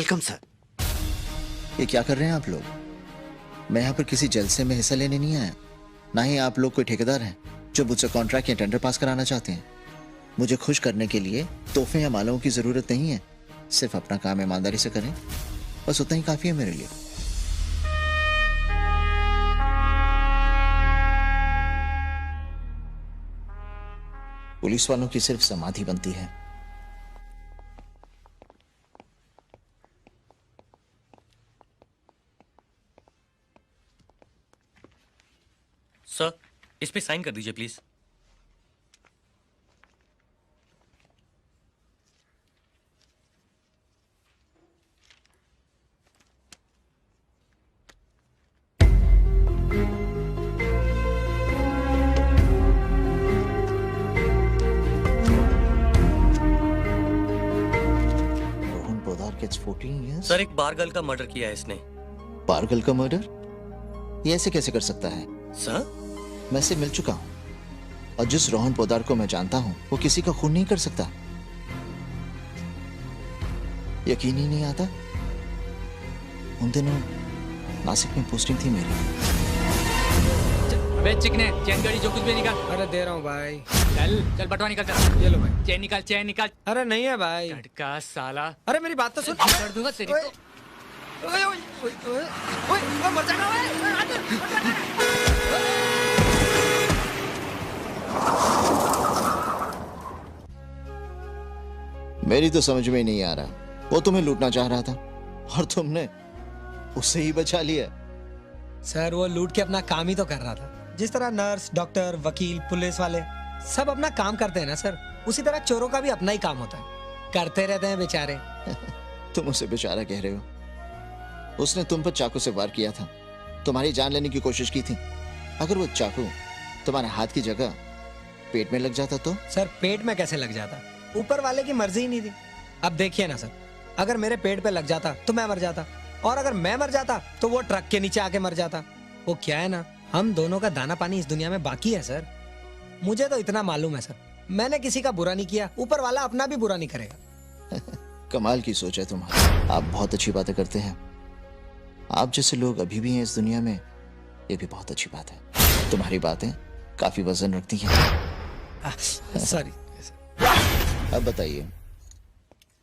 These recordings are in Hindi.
Welcome sir. ये क्या कर रहे हैं आप लोग? मैं यहाँ पर किसी जलसे में हिस्सा लेने नहीं आया। ना ही आप लोग कोई ठेकेदार हैं जो मुझसे कॉन्ट्रैक्ट या टेंडर पास कराना चाहते हैं। मुझे खुश करने के लिए तोहफे या मालाओं की जरूरत नहीं है। सिर्फ अपना काम ईमानदारी से करें, बस उतना ही काफी है मेरे लिए। पुलिस वालों की सिर्फ समाधि बनती है। सर, इस पे साइन कर दीजिए please. Rohan Podar gets 14 years? Sir, एक बार गर्ल का मर्डर किया है इसने। पार्गल का मर्डर? ये ऐसे कैसे कर सकता है? सर, मैं इससे मिल चुका हूं और जिस रोहन पोदार को मैं जानता हूं वो किसी का खून नहीं कर सकता। यकीन ही नहीं आता। उन दिनों नासिक में पोस्टिंग थी मेरी। अबे चिकने, चैन गाड़ी जो कुछ भी निकाल। अरे दे रहा हूँ भाई। चल चल बटवा निकाल कर। ये लो भाई। चैन निकाल, चैन निकाल। अरे नहीं है भाई। झटका साला। अरे मेरी बात तो सुन। कर दूंगा तेरी ओए, को। ओए, ओए, ओए, ओए, ओए, मर जाएगा ओए, ओए, हाथ दे, मर जाएगा। मेरी तो समझ में ही नहीं आ रहा। वो तुम्हें लूटना चाह रहा था और तुमने उससे ही बचा लिया। सर वो लूट के अपना काम ही तो कर रहा था। जिस तरह नर्स, डॉक्टर, वकील, पुलिस वाले सब अपना काम करते हैं ना सर, उसी तरह चोरों का भी अपना ही काम होता है। करते रहते हैं बेचारे। तुम उसे बेचारा कह रहे हो। उसने तुम पर चाकू से वार किया था, तुम्हारी जान लेने की कोशिश की थी। अगर वो चाकू तुम्हारे हाथ की जगह पेट में लग जाता तो? सर पेट में कैसे लग जाता? ऊपर वाले की मर्जी ही नहीं थी। अब देखिए ना सर, अगर मेरे पेट पे लग जाता तो मैं मर जाता, और अगर मैं मर जाता तो वो ट्रक के नीचे आके मर जाता। वो क्या है ना, हम दोनों का दाना पानी इस दुनिया में बाकी है सर। मुझे तो इतना मालूम है सर, मैंने किसी का बुरा नहीं किया, ऊपर वाला अपना भी बुरा नहीं करेगा। कमाल की सोच है तुम्हारी। आप बहुत अच्छी बातें करते हैं। आप जैसे लोग अभी भी हैं इस दुनिया में, ये भी बहुत अच्छी बात है। तुम्हारी बातें काफी वजन रखती हैं। सॉरी। अब बताइए,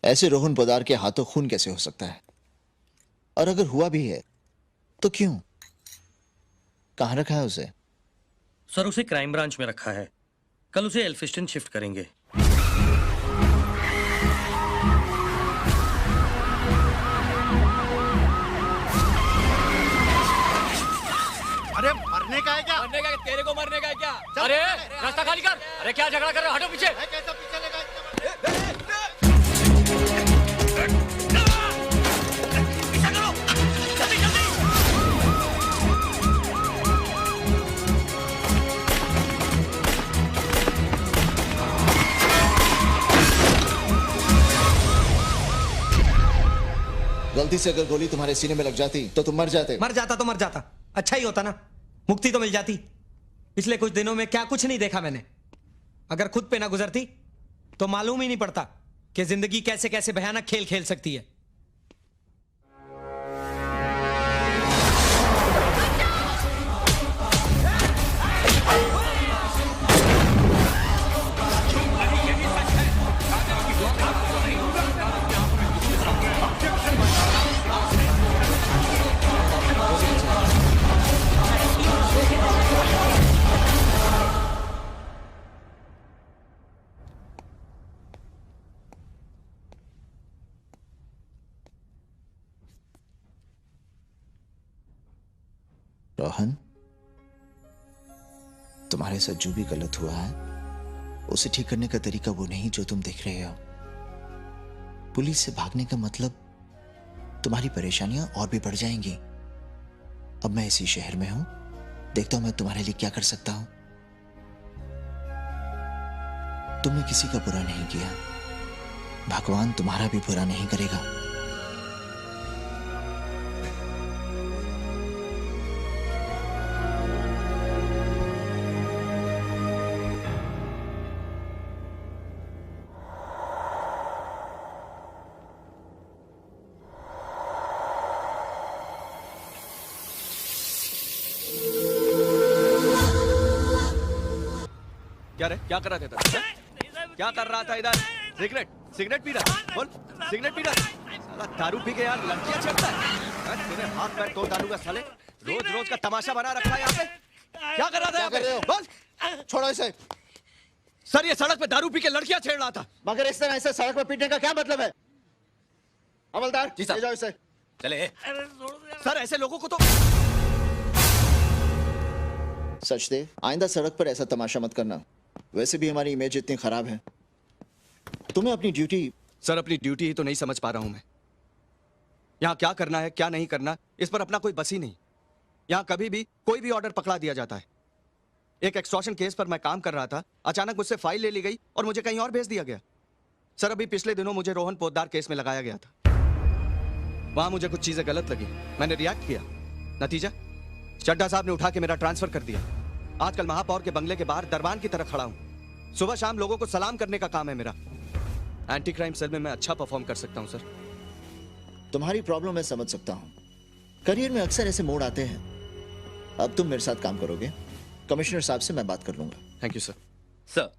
ऐसे रोहन पोदार के हाथों खून कैसे हो सकता है? और अगर हुआ भी है तो क्यों? कहां रखा है उसे? सर उसे क्राइम ब्रांच में रखा है। कल उसे एल्फिस्टन शिफ्ट करेंगे। अरे मरने का है क्या? मरने का है, तेरे को मरने का है क्या? अरे रास्ता खाली कर। अरे क्या झगड़ा कर रहे हो? हटो पीछे। मैं कैसा पीछे लगा इतना? पीछा करो, जल्दी जल्दी। गलती से अगर गोली तुम्हारे सीने में लग जाती तो तुम मर जाते। मर जाता तो मर जाता, अच्छा ही होता ना, मुक्ति तो मिल जाती। पिछले कुछ दिनों में क्या कुछ नहीं देखा मैंने। अगर खुद पे ना गुजरती तो मालूम ही नहीं पड़ता कि जिंदगी कैसे कैसे भयानक खेल खेल सकती है। रोहन, तुम्हारे साथ जो भी गलत हुआ है उसे ठीक करने का तरीका वो नहीं जो तुम देख रहे हो। पुलिस से भागने का मतलब तुम्हारी परेशानियां और भी बढ़ जाएंगी। अब मैं इसी शहर में हूं, देखता हूं मैं तुम्हारे लिए क्या कर सकता हूं। तुमने किसी का बुरा नहीं किया, भगवान तुम्हारा भी बुरा नहीं करेगा। क्या रे, क्या कर रहा था इधर? क्या कर रहा था इधर? सिगरेट पी रहा? बोल, सिगरेट पी रहा? साला दारू पी के यार लड़कियां छेड़ता है? तूने हाथ पैर तोड़ डालूंगा साले। रोज का तमाशा बना रखा है यहाँ पे। क्या कर रहा था यहाँ पे? बोल। छोड़ो इसे। सर ये सड़क पे दारू पी के लड़कियां छेड़ रहा था। मगर इस तरह इसे सड़क पर पीटने का क्या मतलब है? हवलदार जी साहब। ले जाओ इसे। चले। सर ऐसे लोगों को तो सचदेव, आइंदा सड़क पर ऐसा तमाशा मत करना। वैसे भी हमारी इमेज इतनी खराब है। तुम्हें अपनी ड्यूटी। सर अपनी ड्यूटी ही तो नहीं समझ पा रहा हूं मैं। यहाँ क्या करना है क्या नहीं करना इस पर अपना कोई बस ही नहीं। यहाँ कभी भी कोई भी ऑर्डर पकड़ा दिया जाता है। एक एक्सटॉर्शन केस पर मैं काम कर रहा था, अचानक मुझसे फाइल ले ली गई और मुझे कहीं और भेज दिया गया। सर अभी पिछले दिनों मुझे रोहन पोद्दार केस में लगाया गया था। वहां मुझे कुछ चीजें गलत लगी, मैंने रिएक्ट किया। नतीजा चड्ढा साहब ने उठा के मेरा ट्रांसफर कर दिया। आजकल महापौर के बंगले के बाहर दरबान की तरह खड़ा हूं। सुबह शाम लोगों को सलाम करने का काम है मेरा। एंटी क्राइम सेल में मैं अच्छा परफॉर्म कर सकता हूं सर। तुम्हारी प्रॉब्लम मैं समझ सकता हूँ। करियर में अक्सर ऐसे मोड़ आते हैं। अब तुम मेरे साथ काम करोगे। कमिश्नर साहब से मैं बात कर लूंगा। Thank you sir. सर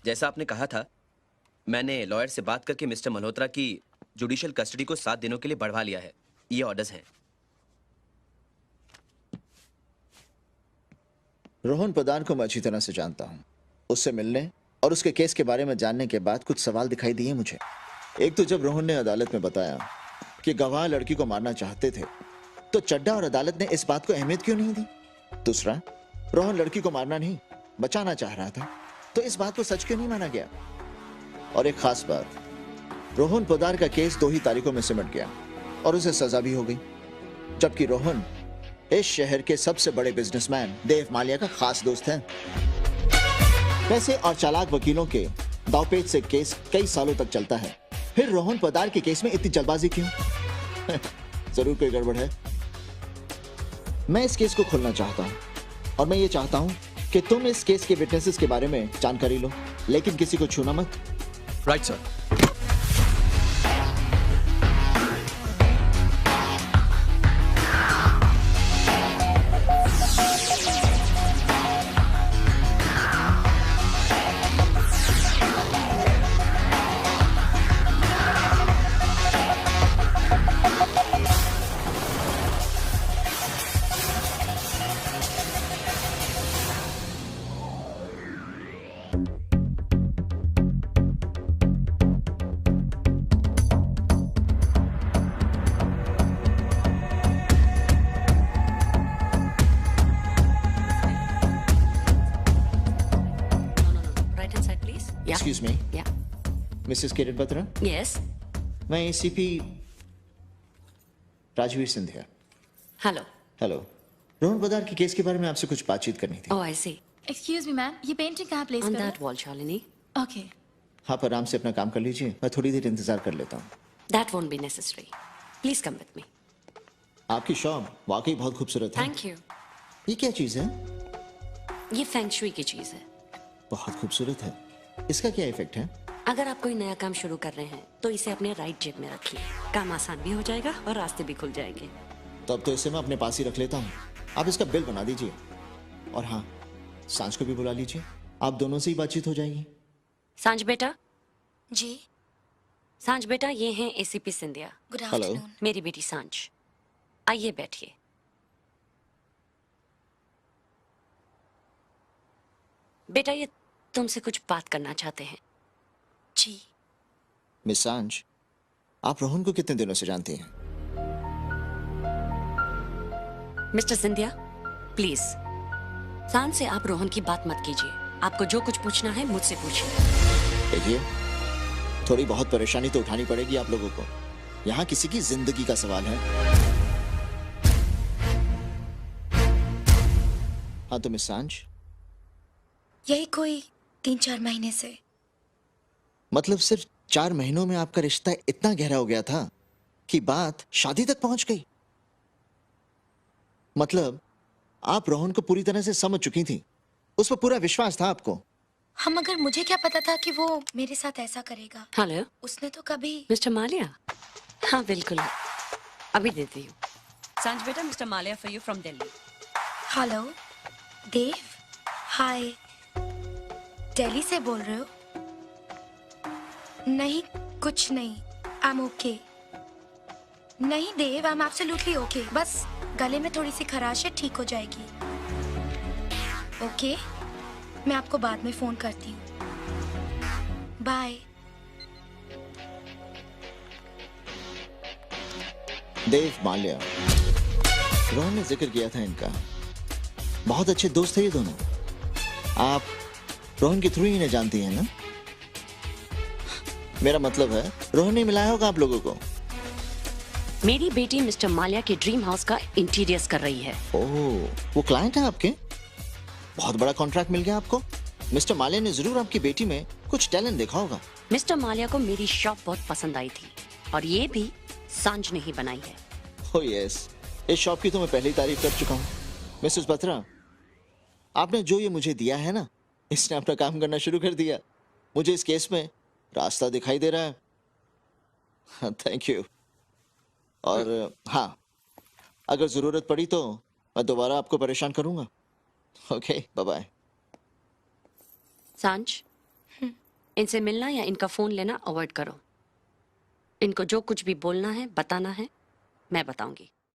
जैसा आपने कहा था, मैंने लॉयर से बात करके मिस्टर मल्होत्रा की जुडिशियल कस्टडी को 7 दिनों के लिए बढ़वा लिया है। ये ऑर्डर्स हैं। रोहन पोद्दार को मैं अच्छी तरह से जानता हूँ। उससे मिलने और उसके केस के बारे में जानने के बाद कुछ सवाल दिखाई दिए मुझे। एक तो जब रोहन ने अदालत में बताया कि गवाह लड़की को मारना चाहते थे, तो चड्ढा और अदालत ने इस बात को अहमियत क्यों नहीं दी? दूसरा, रोहन लड़की को मारना नहीं बचाना चाह रहा था, तो इस बात को सच क्यों नहीं माना गया? और एक खास बात, रोहन पोद्दार का केस 2 ही तारीखों में सिमट गया और उसे सजा भी हो गई, जबकि रोहन इस शहर के सबसे बड़े बिजनेसमैन देव मालिया का खास दोस्त है। पैसे और चालाक वकीलों के दावपेच से केस कई सालों तक चलता है। फिर रोहन पोद्दार के केस में इतनी जल्दबाजी क्यों? जरूर कोई गड़बड़ है। मैं इस केस को खोलना चाहता हूं और मैं ये चाहता हूं कि तुम इस केस के विटनेसेस के बारे में जानकारी लो, लेकिन किसी को छूना मत। Right sir. Excuse me, Yeah. Mrs. किरण बत्रा। Yes. मैं ACP Rajveer Scindia. Hello. Hello. Rohan Poddar के केस के बारे में आपसे कुछ बातचीत करनी थी। Oh, I see. Excuse me ma'am, ये पेंटिंग कहाँ प्लेस On करो? that wall, Shalini. ओके। आप आराम से अपना काम कर लीजिए, मैं थोड़ी देर इंतजार कर लेता हूँ। That won't be necessary. Please come with me. आपकी शॉप वाकई बहुत खूबसूरत है। Thank you. ये क्या चीज है? ये फेंग शुई की चीज है। बहुत खूबसूरत है। इसका क्या इफेक्ट है? अगर आप कोई नया काम शुरू कर रहे हैं तो इसे अपने राइट जेब में रखिए। काम आसान भी हो जाएगा और रास्ते भी खुल जाएंगे। तो अब तो इसे मैं अपने पास ही रख लेता हूँ। आप इसका बिल बना दीजिए और हाँ, सांझ को भी बुला लीजिए। आप दोनों से ही बातचीत हो जाएगी। सांझ बेटा। जी। सांझ बेटा, ये हैं ACP Scindia. Good hello. Afternoon. मेरी बेटी सांझ। आइए बैठिए। बेटा ये तुमसे कुछ बात करना चाहते हैं। जी। मिस सांझ, आप रोहन को कितने दिनों से जानती हैं? मिस्टर सिंधिया, प्लीज सांझ से आप रोहन की बात मत कीजिए। आपको जो कुछ पूछना है मुझसे पूछिए। देखिए, थोड़ी बहुत परेशानी तो उठानी पड़ेगी आप लोगों को। यहाँ किसी की जिंदगी का सवाल है। हाँ तो मिस सांझ, यही कोई 3-4 महीने से। मतलब सिर्फ 4 महीनों में आपका रिश्ता इतना गहरा हो गया था कि बात शादी तक पहुंच गई। मतलब आप रोहन को पूरी तरह से समझ चुकी थी, उस पर पूरा विश्वास था आपको। हम, मगर मुझे क्या पता था कि वो मेरे साथ ऐसा करेगा। हेलो उसने तो कभी। मिस्टर मालिया। हाँ बिल्कुल, अभी देती हूँ। सांझ बेटा, mister Malia for you from Delhi. Hello Dev. Hi. Delhi से बोल रहे हो? नहीं, कुछ नहीं। I am okay. नहीं Dev, I am absolutely okay. बस गले में थोड़ी सी खराश है, ठीक हो जाएगी। ओके, मैं आपको बाद में फोन करती हूँ। बाय। देव माल्या, रोहन ने जिक्र किया था इनका। बहुत अच्छे दोस्त थे ये दोनों। आप रोहन के थ्रू ही इन्हें जानती हैं ना? मेरा मतलब है रोहन ने मिलाया होगा आप लोगों को। मेरी बेटी मिस्टर माल्या के ड्रीम हाउस का इंटीरियर्स कर रही है। ओह, वो क्लाइंट है आपके? बहुत बड़ा कॉन्ट्रैक्ट मिल गया आपको। मिस्टर माल्या ने जरूर आपकी बेटी में कुछ टैलेंट देखा होगा। मिस्टर माल्या को मेरी शॉप बहुत पसंद आई थी और ये भी सांझ ने ही बनाई है। ओह यस, इस शॉप की तो मैं पहले ही तारीफ कर चुका हूँ। मिसेस बत्रा, आपने जो ये मुझे दिया है ना, इसने अपना काम करना शुरू कर दिया। मुझे इस केस में रास्ता दिखाई दे रहा है। Thank you. और हाँ, अगर जरूरत पड़ी तो मैं दोबारा आपको परेशान करूंगा। Okay, bye bye. सांझ, इनसे मिलना या इनका फोन लेना अवॉइड करो। इनको जो कुछ भी बोलना है, बताना है, मैं बताऊंगी।